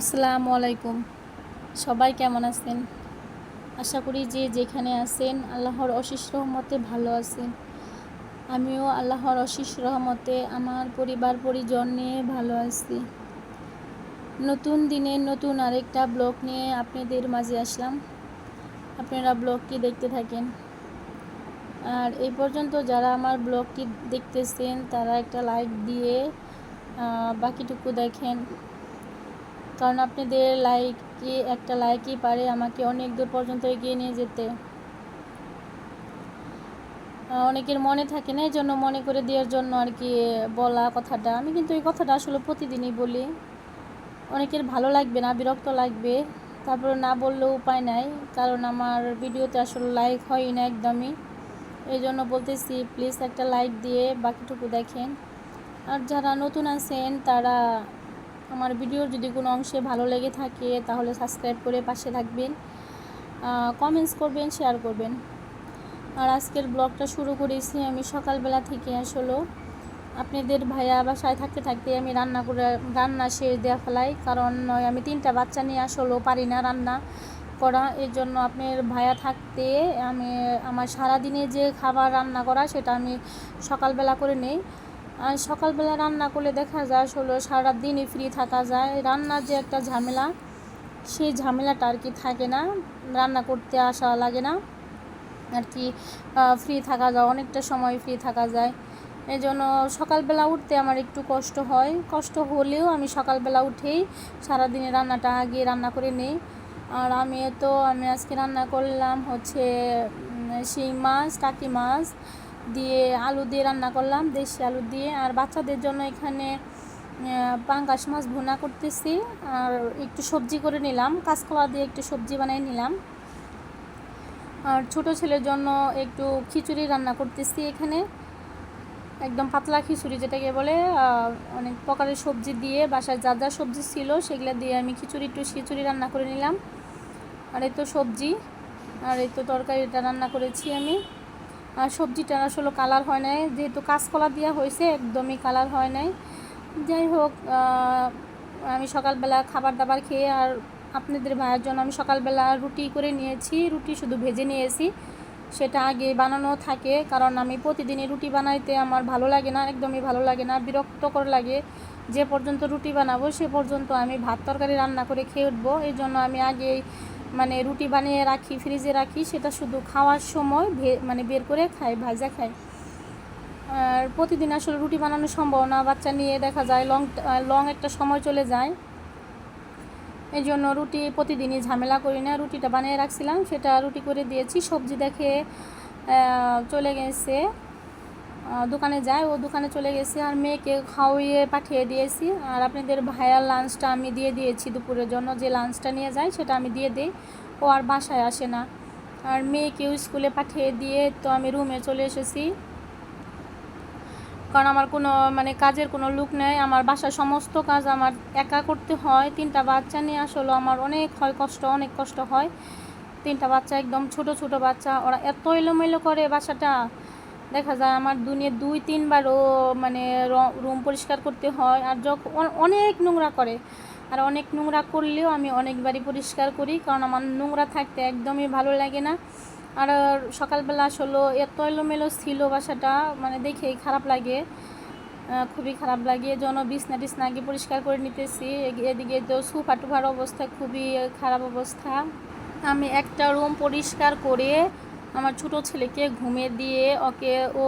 আসসালামু আলাইকুম। সবাই কেমন আছেন? আশা করি যে যেখানে আছেন আল্লাহর অশেষ রহমতে ভালো আছেন। আমিও আল্লাহর অশেষ রহমতে আমার পরিবার পরিজন নিয়ে ভালো আছি। নতুন দিনে নতুন আরেকটা ব্লগ নিয়ে আপনাদের মাঝে আসলাম। আপনারা ব্লগটি দেখতে থাকেন। আর এই পর্যন্ত যারা আমার ব্লগটি দেখতেছেন তারা একটা লাইক দিয়ে বাকিটুকু দেখেন, কারণ আপনাদের একটা লাইকই পারে আমাকে অনেক দূর পর্যন্ত এগিয়ে নিয়ে যেতে। অনেকের মনে থাকে না, এই জন্য মনে করে দেওয়ার জন্য আর কি বলা কথাটা। আমি কিন্তু এই কথাটা আসলে প্রতিদিনই বলি। অনেকের ভালো লাগবে না, বিরক্ত লাগবে, তারপরে না বললেও উপায় নাই, কারণ আমার ভিডিওতে আসলে লাইক হয় না একদমই। এই জন্য বলতেছি, প্লিজ একটা লাইক দিয়ে বাকিটুকু দেখেন। আর যারা নতুন আছেন তারা আমার ভিডিওর যদি কোনো অংশে ভালো লেগে থাকে তাহলে সাবস্ক্রাইব করে পাশে থাকবেন, কমেন্টস করবেন, শেয়ার করবেন। আর আজকের ব্লগটা শুরু করেছি আমি সকালবেলা থেকে। আসলে আপনাদের ভাইয়া বাসায় থাকতে থাকতে আমি রান্না শেষ দেওয়া ফেলাই, কারণ আমি 3টা বাচ্চা নিয়ে আসলেও পারি না রান্না করা। এর জন্য আপনার ভাইয়া থাকতে আমি আমার সারাদিনে যে খাবার রান্না করা সেটা আমি সকালবেলা করে নেই। আর সকালবেলা রান্না করলে দেখা যায় আসলে সারাদিনই ফ্রি থাকা যায়। রান্নার যে একটা ঝামেলা, সেই ঝামেলাটা আর কি থাকে না, রান্না করতে আসা লাগে না আর কি। ফ্রি থাকা যায়, অনেকটা সময় ফ্রি থাকা যায়। এই জন্য সকালবেলা উঠতে আমার একটু কষ্ট হলেও আমি সকালবেলা উঠেই সারাদিনে রান্নাটা আগে রান্না করে নিই। আর আমি আজকে রান্না করলাম হচ্ছে শিং মাছ, টাকি মাছ দিয়ে আলু দিয়ে রান্না করলাম, দেশি আলু দিয়ে। আর বাচ্চাদের জন্য এখানে পাঙ্গাস মাছ ভুনা করতেছি, আর একটু সবজি করে নিলাম, কাঁচকলা দিয়ে একটু সবজি বানিয়ে নিলাম। আর ছোটো ছেলের জন্য একটু খিচুড়ি রান্না করতেছি এখানে, একদম পাতলা খিচুড়ি যেটাকে বলে। অনেক প্রকারের সবজি দিয়ে, বাসায় যা যা সবজি ছিল সেগুলো দিয়ে আমি খিচুড়ি রান্না করে নিলাম। আর এই তো সবজি, আর এই তো তরকারিটা রান্না করেছি আমি। আর সবজিটা আসলে কালার হয় নাই, যেহেতু কাঁচকলা দেওয়া হয়েছে, একদমই কালার হয় নাই। যাই হোক, আমি সকালবেলা খাবার দাবার খেয়ে আর আপনাদের ভাইয়ের জন্য আমি সকালবেলা রুটি করে নিয়েছি। রুটি শুধু ভেজে নিয়েছি, সেটা আগে বানানো থাকে, কারণ আমি প্রতিদিনই রুটি বানাইতে আমার ভালো লাগে না, একদমই ভালো লাগে না, বিরক্তকর লাগে। যে পর্যন্ত রুটি বানাবো সে পর্যন্ত আমি ভাত তরকারি রান্না করে খেয়ে উঠবো। এই জন্য আমি আগেই রুটি বানিয়ে রাখি, ফ্রিজে রাখি, সেটা শুধু খাওয়ার সময় বের করে খাই, ভাজা খাই। আর প্রতিদিন আসলে রুটি বানানো সম্ভব না, বাচ্চা নিয়ে দেখা যায় লং একটা সময় চলে যায়। এই জন্য রুটি প্রতিদিনই ঝামেলা করি না। রুটিটা বানিয়ে রাখছিলাম, সেটা রুটি করে দিয়েছি। সবজি দেখে চলে গেছে, দোকানে যায়, ও দোকানে চলে গেছে। আর মেয়েকে খাওয়িয়ে পাঠিয়ে দিয়েছি। আর আপনাদের ভাইয়ার লাঞ্চটা আমি দিয়ে দিয়েছি, দুপুরের জন্য যে লাঞ্চটা নিয়ে যায় সেটা আমি দিয়ে দিই, ও আর বাসায় আসে না। আর মেয়েকেও স্কুলে পাঠিয়ে দিয়ে তো আমি রুমে চলে এসেছি, কারণ আমার কোনো কাজের কোনো লোক নেই। আমার বাসার সমস্ত কাজ আমার একা করতে হয়। 3টা বাচ্চা নিয়ে আসলে আমার অনেক কষ্ট হয়। 3টা বাচ্চা, একদম ছোট ছোট বাচ্চা, ওরা এত এলোমেলো করে বাসাটা, দেখা যায় আমার দিনে 2-3বারও রুম পরিষ্কার করতে হয়। আর যখন অনেক নোংরা করে, আর অনেক নোংরা করলেও আমি অনেকবারই পরিষ্কার করি, কারণ আমার নোংরা থাকতে একদমই ভালো লাগে না। আর সকালবেলা আসলে এত এলোমেলো ছিল বাসাটা, দেখেই খারাপ লাগে, খুবই খারাপ লাগে। যেন বিছনা টিছনা আগে পরিষ্কার করে নিতেছি, এদিকে তো সোফা টুফার অবস্থা খুবই খারাপ অবস্থা। আমি একটা রুম পরিষ্কার করে আমার ছোটো ছেলেকে ঘুমিয়ে দিয়ে ও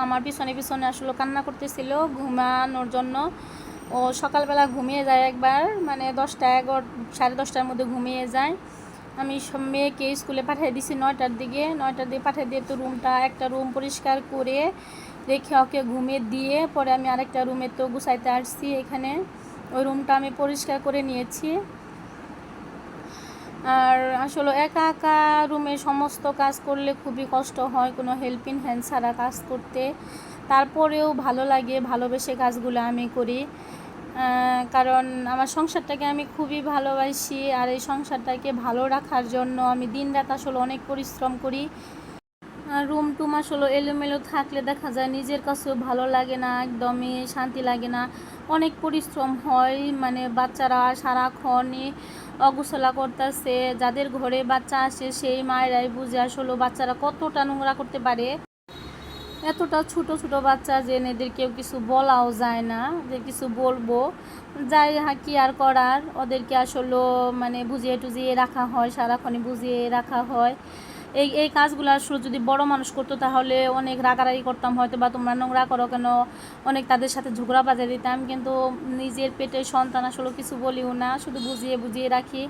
আমার পিছনে পিছনে আসলে কান্না করতেছিল ঘুমানোর জন্য। ও সকালবেলা ঘুমিয়ে যায় একবার, 10টা-11, 10:30টার মধ্যে ঘুমিয়ে যায়। আমি সব মেয়েকে স্কুলে পাঠিয়ে দিছি 9টার দিকে পাঠিয়ে দিয়ে তো একটা রুম পরিষ্কার করে রেখে ওকে ঘুমিয়ে দিয়ে পরে আমি আরেকটা রুমে তো গুছাইতে আসছি। এখানে ওই রুমটা আমি পরিষ্কার করে নিয়েছি। আর আসলে একা একা রুমে সমস্ত কাজ করলে খুবই কষ্ট হয়, কোনো হেল্পিং হ্যান্ড ছাড়া কাজ করতে। তারপরেও ভালো লাগে, ভালোবেসে কাজগুলো আমি করি, কারণ আমার সংসারটাকে আমি খুবই ভালোবাসি। আর এই সংসারটাকে ভালো রাখার জন্য আমি দিনরাত আসলে অনেক পরিশ্রম করি। আর রুম টুম আসলে এলোমেলো থাকলে দেখা যায় নিজের কাছেও ভালো লাগে না, একদমই শান্তি লাগে না। অনেক পরিশ্রম হয়, মানে বাচ্চারা সারাক্ষণই অগোছলা করতেছে। যাদের ঘরে বাচ্চা আসে সেই মায়েরাই বুঝে আসলে বাচ্চারা কতটা নোংরা করতে পারে। এতটা ছোট ছোট বাচ্চা যে এদের কেউ কিছু বলাও যায় না, যে কিছু বলবো যাই কি আর করার, ওদেরকে আসলে মানে বুঝিয়ে টুজিয়ে রাখা হয়, সারাক্ষণই বুঝিয়ে রাখা হয়। এই কাজগুলো আসলে যদি বড় মানুষ করতো তাহলে অনেক রাগারাগি করতাম হয়তো, বা তোমরা নোংরা করো কেন, অনেক তাদের সাথে ঝগড়া বাজে দিতাম। কিন্তু নিজের পেটের সন্তান আসলে কিছু বলিও না, শুধু বুঝিয়ে বুঝিয়ে রাখি।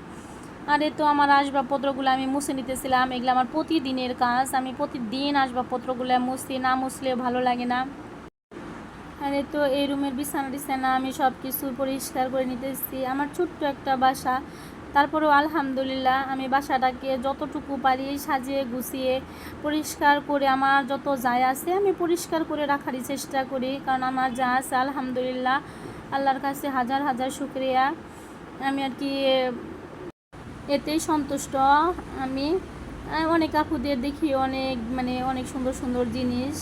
আর এই তো আমার আসবাবপত্রগুলো আমি মুছে নিতেছিলাম। এগুলো আমার প্রতিদিনের কাজ, আমি প্রতিদিন আসবাবপত্রগুলো মুছি, না মুছলে ভালো লাগে না। আর এই তো এই রুমের বিছানা টিছানা আমি সব কিছু পরিষ্কার করে নিতেছি। আমার ছোট্ট একটা বাসা, তারপরেও আলহামদুলিল্লাহ আমি বাসাটাকে যতটুকু পারি সাজিয়ে গুছিয়ে পরিষ্কার করে আমার যত যায় আছে আমি পরিষ্কার করে রাখারই চেষ্টা করি। কারণ আমার যা আছে আলহামদুলিল্লাহ আল্লাহর কাছে হাজার হাজার শুকরিয়া, আমি আর কি এতেই সন্তুষ্ট। আমি অনেক আপুদের দেখি অনেক অনেক সুন্দর সুন্দর জিনিস,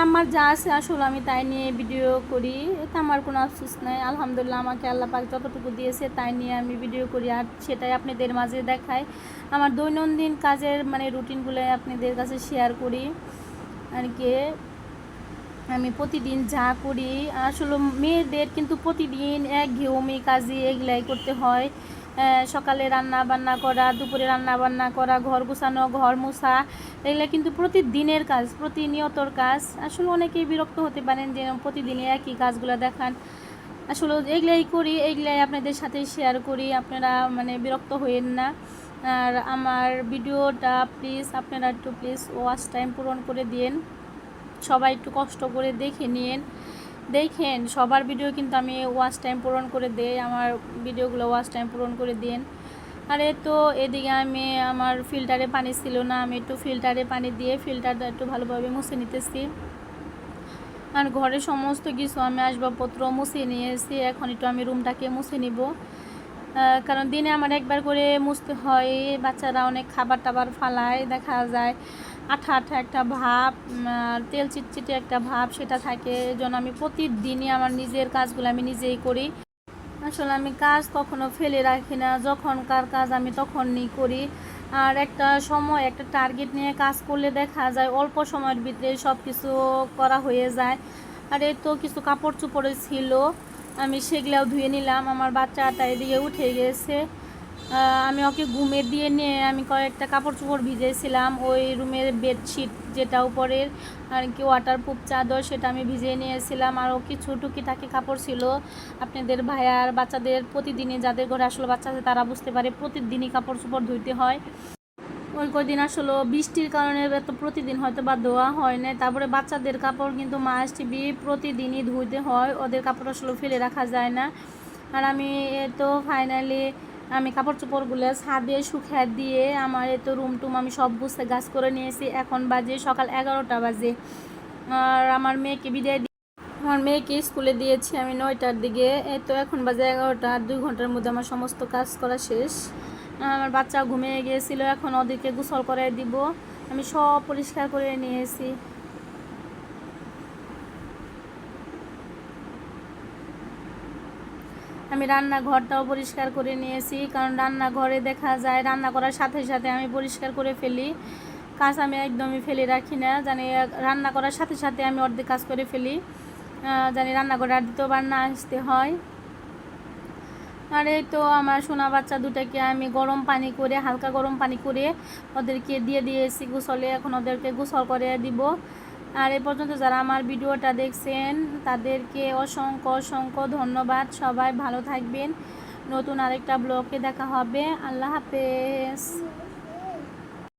আমার যা আছে আসলে আমি তাই নিয়ে ভিডিও করি, এতে আমার কোনো আফসোস নাই। আলহামদুলিল্লাহ আমাকে আল্লাহ পাক যতটুকু দিয়েছে তাই নিয়ে আমি ভিডিও করি, আর সেটাই আপনাদের মাঝে দেখাই। আমার দৈনন্দিন কাজের রুটিনগুলো আপনাদের কাছে শেয়ার করি আর কি। আমি প্রতিদিন যা করি আসলে মেয়েদের কিন্তু প্রতিদিন একঘেয়েমি কাজই এগুলাই করতে হয়। সকালে রান্না বান্না করা, দুপুরে রান্না বান্না করা, ঘর গুছানো, ঘর মোছা, এগুলো কিন্তু প্রতিদিনের কাজ, প্রতিনিয়তর কাজ। আসলে অনেকেই বিরক্ত হতে পারেন যে প্রতিদিনই একই কাজগুলো দেখান, আসলে এগুলাই করি, এগুলাই আপনাদের সাথে শেয়ার করি, আপনারা বিরক্ত হইেন না। আর আমার ভিডিওটা প্লিজ আপনারা একটু ওয়াচ টাইম পূরণ করে দিন, সবাই একটু কষ্ট করে দেখে নিন। দেখেন সবার ভিডিও কিন্তু আমি ওয়াচ টাইম পূরণ করে দেই, আমার ভিডিওগুলো ওয়াচ টাইম পূরণ করে দিন। আর তো এদিকে আমি আমার ফিল্টারে পানি ছিল না, আমি একটু ফিল্টারে পানি দিয়ে ফিল্টারটা একটু ভালোভাবে মুছে নিতেছি। আর ঘরে সমস্ত কিছু আমি আসবাবপত্র মুছে নিয়েছি, এখন একটু আমি রুমটাকে মুছে নিব। কারণ দিনে আমার একবার করে মুছতে হয়, বাচ্চারা অনেক খাবার টাবার ফালায়, দেখা যায় আঠা আঠা একটা ভাব, তেল চিটচিটে একটা ভাব সেটা থাকে। এই জন্য আমি প্রতিদিনই আমার নিজের কাজগুলো আমি নিজেই করি। আসলে আমি কাজ কখনো ফেলে রাখি না, যখনকার কাজ আমি তখনই করি। আর একটা সময় একটা টার্গেট নিয়ে কাজ করলে দেখা যায় অল্প সময়ের ভিতরে সব কিছু করা হয়ে যায়। আর এই তো কিছু কাপড় চোপড়ে ছিল, আমি সেগুলাও ধুয়ে নিলাম। আমার বাচ্চাটা এদিকে উঠে গেছে, আমি ওকে ঘুমে দিয়ে নিয়ে আমি কয়েকটা কাপড় চোপড় ভিজেছিলাম, ওই রুমের বেডশিট যেটা উপরের আর কি ওয়াটারপ্রুফ চাদর সেটা আমি ভিজিয়ে নিয়েছিলাম। আরও কিছু টুকিটাকি কাপড় ছিল আপনাদের ভাইয়ার বাচ্চাদের, প্রতিদিনই যাদের ঘরে আসলে বাচ্চা আছে তারা বুঝতে পারে প্রতিদিনই কাপড় চোপড় ধুইতে হয়। ওই কদিন আসলে বৃষ্টির কারণে তো প্রতিদিন হয়তো বা ধোয়া হয় না। তারপরে বাচ্চাদের কাপড় কিন্তু মাস্ট বি প্রতিদিনই ধুইতে হয়, ওদের কাপড় আসলে ফেলে রাখা যায় না। আর আমি তো ফাইনালি আমি কাপড় চোপড়গুলো ছাদে শুকিয়ে দিয়ে আমার তো রুম টুম আমি সব বুঝতে গাছ করে নিয়েছি। এখন বাজে সকাল 11টা বাজে। আর আমার মেয়েকে বিদায় দিয়ে আমার মেয়েকে স্কুলে দিয়েছি আমি 9টার দিকে, তো এখন বাজে 11টা। 2 ঘন্টার মধ্যে আমার সমস্ত কাজ করা শেষ। আমার বাচ্চা ঘুমিয়ে গিয়েছিল, এখন ওদেরকে গোসল করাই দিব। আমি সব পরিষ্কার করে নিয়েছি। আমি রান্নাঘরটাও পরিষ্কার করে নিয়েছি, কারণ রান্নাঘরে দেখা যায় রান্না করার সাথে সাথে আমি পরিষ্কার করে ফেলি, কাজ আমি একদমই ফেলে রাখি না। জানি রান্না করার সাথে সাথে আমি অর্ধেক কাজ করে ফেলি, জানি রান্নাঘরে আর দ্বিতীয়বার না আসতে হয়। আর এই তো আমার সোনা বাচ্চা দুটাকে আমি গরম পানি করে, হালকা গরম পানি করে ওদেরকে দিয়ে দিয়েছি গোসলে, এখন ওদেরকে গোসল করে দিব। আর এই পর্যন্ত যারা আমার ভিডিওটা দেখছেন তাদেরকে অসংখ্য অসংখ্য ধন্যবাদ। সবাই ভালো থাকবেন, নতুন আরেকটা ব্লগে দেখা হবে। আল্লাহ হাফেজ।